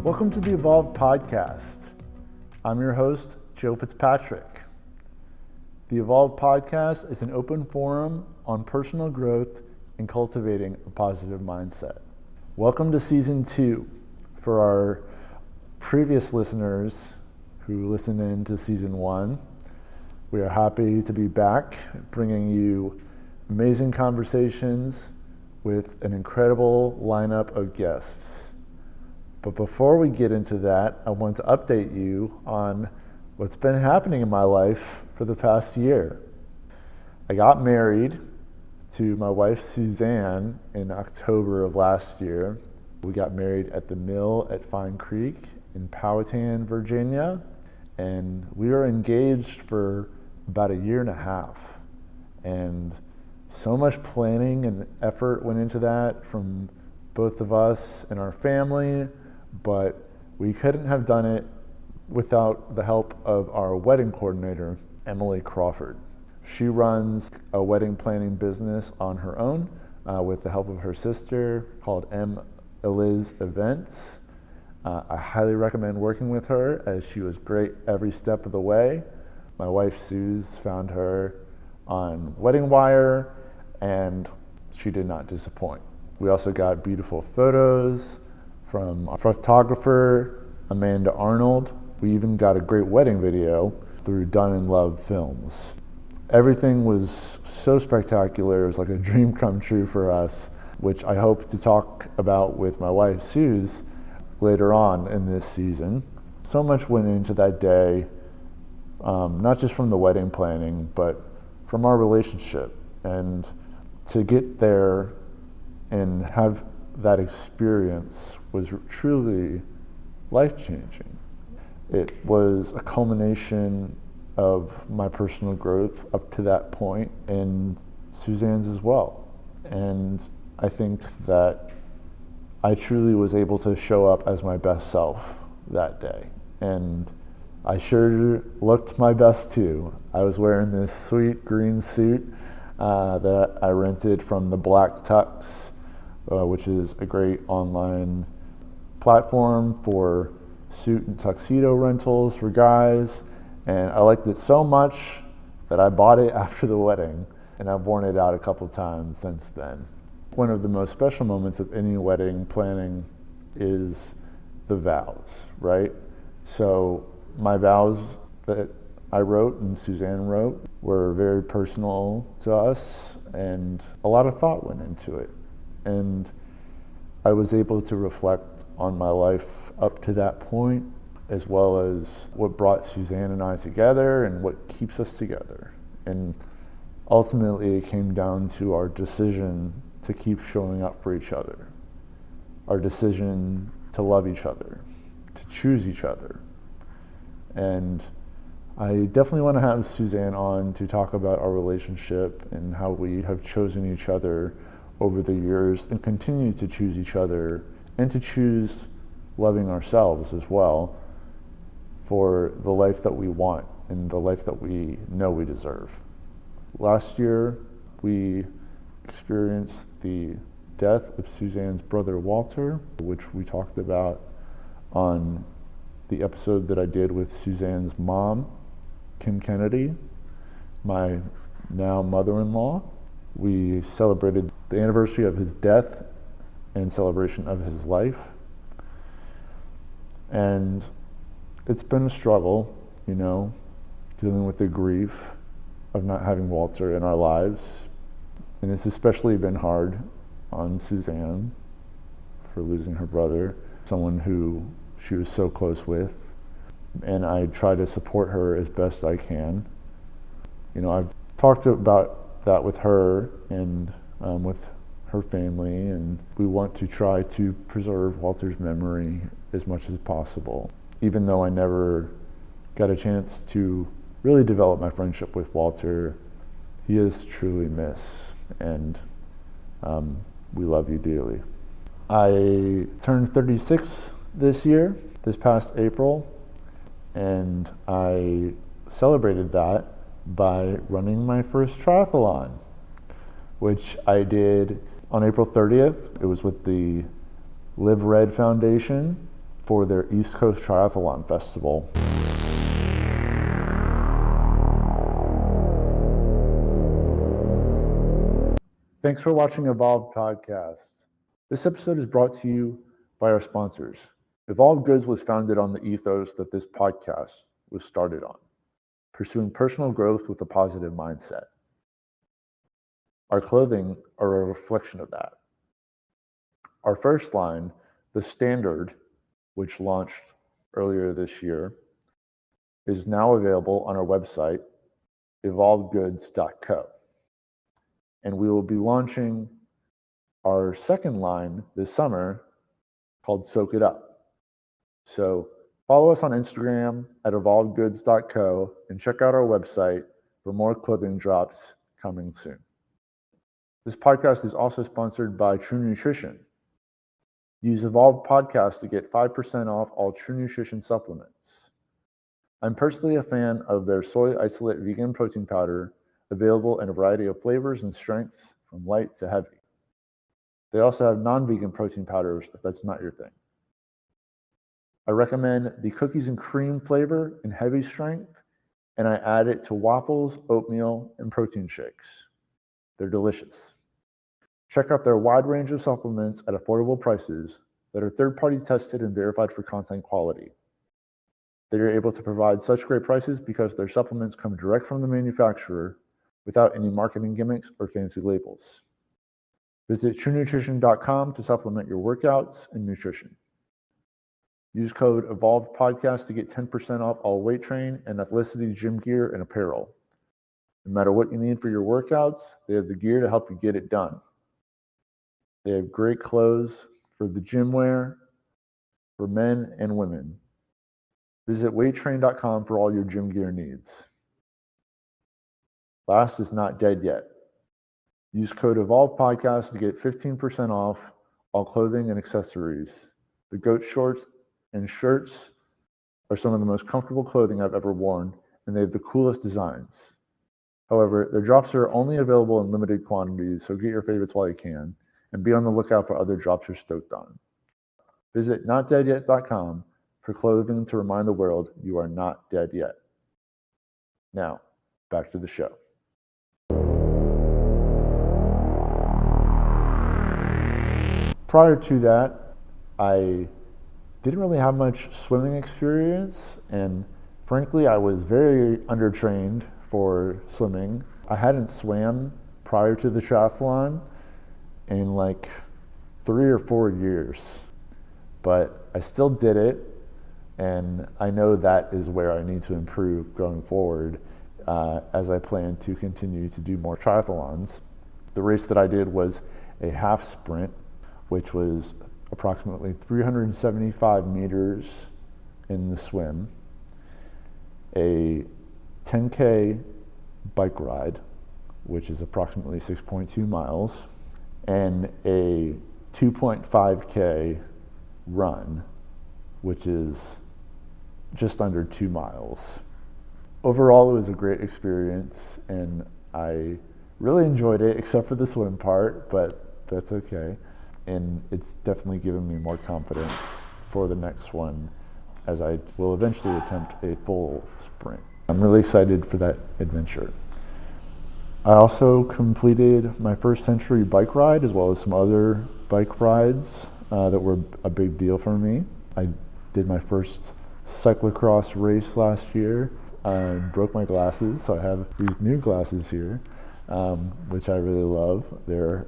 Welcome to the Evolved Podcast. I'm your host, Joe Fitzpatrick. The Evolved Podcast is an open forum on personal growth and cultivating a positive mindset. Welcome to Season 2. For our previous listeners who listened in to Season 1, we are happy to be back bringing you amazing conversations with an incredible lineup of guests. But before we get into that, I want to update you on what's been happening in my life for the past year. I got married to my wife Suzanne in October of last year. We got married at the mill at Fine Creek in Powhatan, Virginia, and we were engaged for about a year and a half. And so much planning and effort went into that from both of us and our family, but we couldn't have done it without the help of our wedding coordinator, Emily Crawford. She runs a wedding planning business on her own with the help of her sister called Eliz Events. I highly recommend working with her as she was great every step of the way. My wife Suze found her on Wedding Wire and she did not disappoint. We also got beautiful photos from our photographer, Amanda Arnold. We even got a great wedding video through Done in Love Films. Everything was so spectacular. It was like a dream come true for us, which I hope to talk about with my wife, Suze, later on in this season. So much went into that day, not just from the wedding planning, but from our relationship. And to get there and have that experience was truly life-changing. It was a culmination of my personal growth up to that point and Suzanne's as well. And I think that I truly was able to show up as my best self that day. And I sure looked my best too. I was wearing this sweet green suit that I rented from the Black Tux, which is a great online platform for suit and tuxedo rentals for guys. And I liked it so much that I bought it after the wedding, and I've worn it out a couple times since then. One of the most special moments of any wedding planning is the vows, right? So my vows that I wrote and Suzanne wrote were very personal to us, and a lot of thought went into it. And I was able to reflect on my life up to that point, as well as what brought Suzanne and I together and what keeps us together. And ultimately it came down to our decision to keep showing up for each other, our decision to love each other, to choose each other. And I definitely want to have Suzanne on to talk about our relationship and how we have chosen each other over the years and continue to choose each other and to choose loving ourselves as well for the life that we want and the life that we know we deserve. Last year, we experienced the death of Suzanne's brother Walter, which we talked about on the episode that I did with Suzanne's mom, Kim Kennedy, my now mother-in-law. We celebrated the anniversary of his death and celebration of his life. And it's been a struggle, dealing with the grief of not having Walter in our lives. And it's especially been hard on Suzanne for losing her brother, someone who she was so close with. And I try to support her as best I can. I've talked about that with her and with her family, and we want to try to preserve Walter's memory as much as possible. Even though I never got a chance to really develop my friendship with Walter, he is truly missed, and we love you dearly. I turned 36 this past April, and I celebrated that by running my first triathlon, which I did on April 30th. It was with the Live Red Foundation for their East Coast Triathlon Festival. Thanks for watching Evolved Podcast. This episode is brought to you by our sponsors. Evolved Goods was founded on the ethos that this podcast was started on, pursuing personal growth with a positive mindset. Our clothing are a reflection of that. Our first line, the Standard, which launched earlier this year, is now available on our website, evolvedgoods.co. And we will be launching our second line this summer called Soak It Up. So follow us on Instagram at evolvedgoods.co and check out our website for more clothing drops coming soon. This podcast is also sponsored by True Nutrition. Use Evolved Podcast to get 5% off all True Nutrition supplements. I'm personally a fan of their soy isolate vegan protein powder, available in a variety of flavors and strengths from light to heavy. They also have non-vegan protein powders if that's not your thing. I recommend the cookies and cream flavor in heavy strength, and I add it to waffles, oatmeal, and protein shakes. They're delicious. Check out their wide range of supplements at affordable prices that are third-party tested and verified for content quality. They are able to provide such great prices because their supplements come direct from the manufacturer without any marketing gimmicks or fancy labels. Visit truenutrition.com to supplement your workouts and nutrition. Use code EvolvedPodcast to get 10% off all weight train and athleticity gym gear and apparel. No matter what you need for your workouts, they have the gear to help you get it done. They have great clothes for the gym wear, for men and women. Visit weighttrain.com for all your gym gear needs. Last is not dead yet. Use code EvolvedPodcast to get 15% off all clothing and accessories. The goat shorts and shirts are some of the most comfortable clothing I've ever worn, and they have the coolest designs. However, their drops are only available in limited quantities, so get your favorites while you can, and be on the lookout for other drops you're stoked on. Visit notdeadyet.com for clothing to remind the world you are not dead yet. Now, back to the show. Prior to that, I didn't really have much swimming experience, and frankly, I was very undertrained for swimming. I hadn't swam prior to the triathlon in like 3 or 4 years, but I still did it, and I know that is where I need to improve going forward as I plan to continue to do more triathlons. The race that I did was a half sprint, which was approximately 375 meters in the swim, a 10K bike ride, which is approximately 6.2 miles, and a 2.5K run, which is just under 2 miles. Overall, it was a great experience, and I really enjoyed it, except for the swim part, but that's okay. And it's definitely given me more confidence for the next one, as I will eventually attempt a full sprint. I'm really excited for that adventure. I also completed my first Century bike ride, as well as some other bike rides that were a big deal for me. I did my first cyclocross race last year and broke my glasses, so I have these new glasses here, which I really love. They're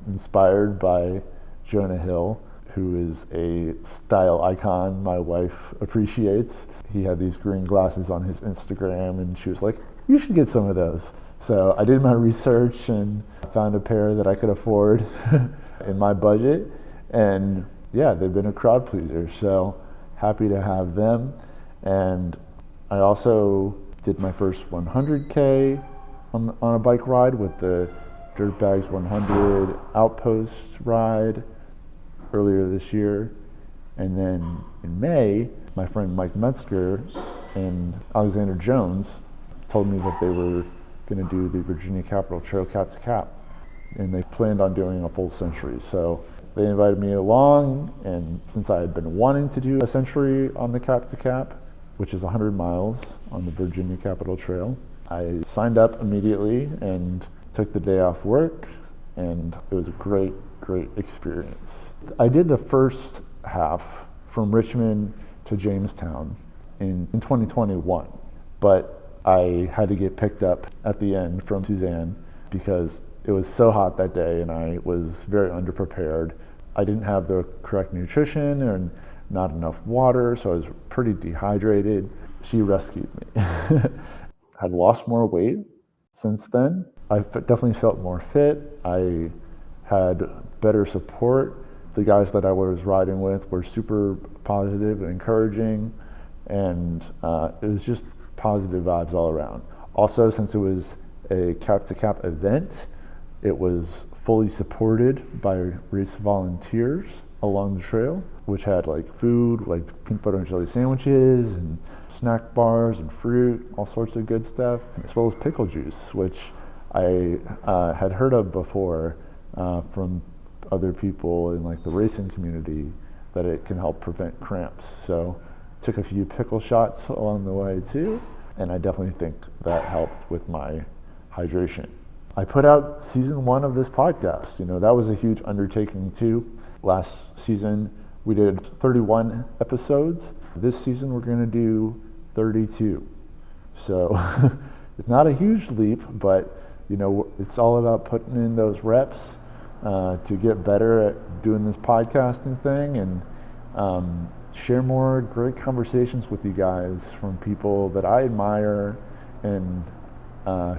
inspired by Jonah Hill, who is a style icon my wife appreciates. He had these green glasses on his Instagram, and she was like, "You should get some of those." So I did my research and found a pair that I could afford in my budget, and yeah, they've been a crowd pleaser, so happy to have them. And I also did my first 100K on a bike ride with the Dirtbags 100 Outpost ride earlier this year. And then in May, my friend Mike Metzger and Alexander Jones told me that they were going to do the Virginia Capital Trail cap to cap, and they planned on doing a full century. So they invited me along, and since I had been wanting to do a century on the Cap to Cap, which is 100 miles on the Virginia Capitol Trail, I signed up immediately and took the day off work, and it was a great experience. I did the first half from Richmond to Jamestown in 2021, but I had to get picked up at the end from Suzanne because it was so hot that day and I was very underprepared. I didn't have the correct nutrition and not enough water, so I was pretty dehydrated. She rescued me. I've lost more weight since then. I've definitely felt more fit. I had better support. The guys that I was riding with were super positive and encouraging, and it was just positive vibes all around. Also, since it was a Cap to Cap event, it was fully supported by race volunteers along the trail, which had like food, like peanut butter and jelly sandwiches and snack bars and fruit, all sorts of good stuff, as well as pickle juice, which I had heard of before from other people in like the racing community, that it can help prevent cramps. So took a few pickle shots along the way too, and I definitely think that helped with my hydration. I put out season 1 of this podcast. That was a huge undertaking too. Last season we did 31 episodes. This season we're going to do 32. So it's not a huge leap, but it's all about putting in those reps to get better at doing this podcasting thing and share more great conversations with you guys from people that I admire and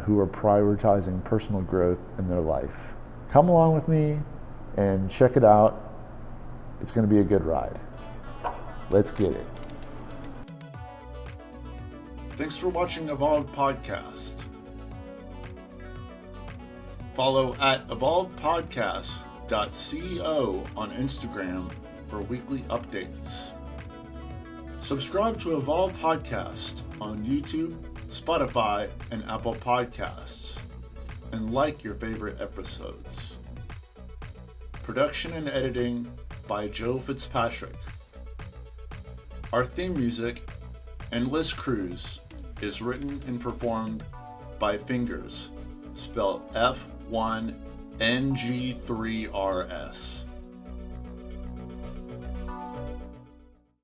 who are prioritizing personal growth in their life. Come along with me and check it out. It's going to be a good ride. Let's get it. Thanks for watching Evolved Podcast. Follow at evolvedpodcast.co on Instagram for weekly updates. Subscribe to Evolved Podcast on YouTube, Spotify, and Apple Podcasts, and like your favorite episodes. Production and editing by Joe Fitzpatrick. Our theme music, Endless Cruise, is written and performed by Fingers, spelled F1NG3RS.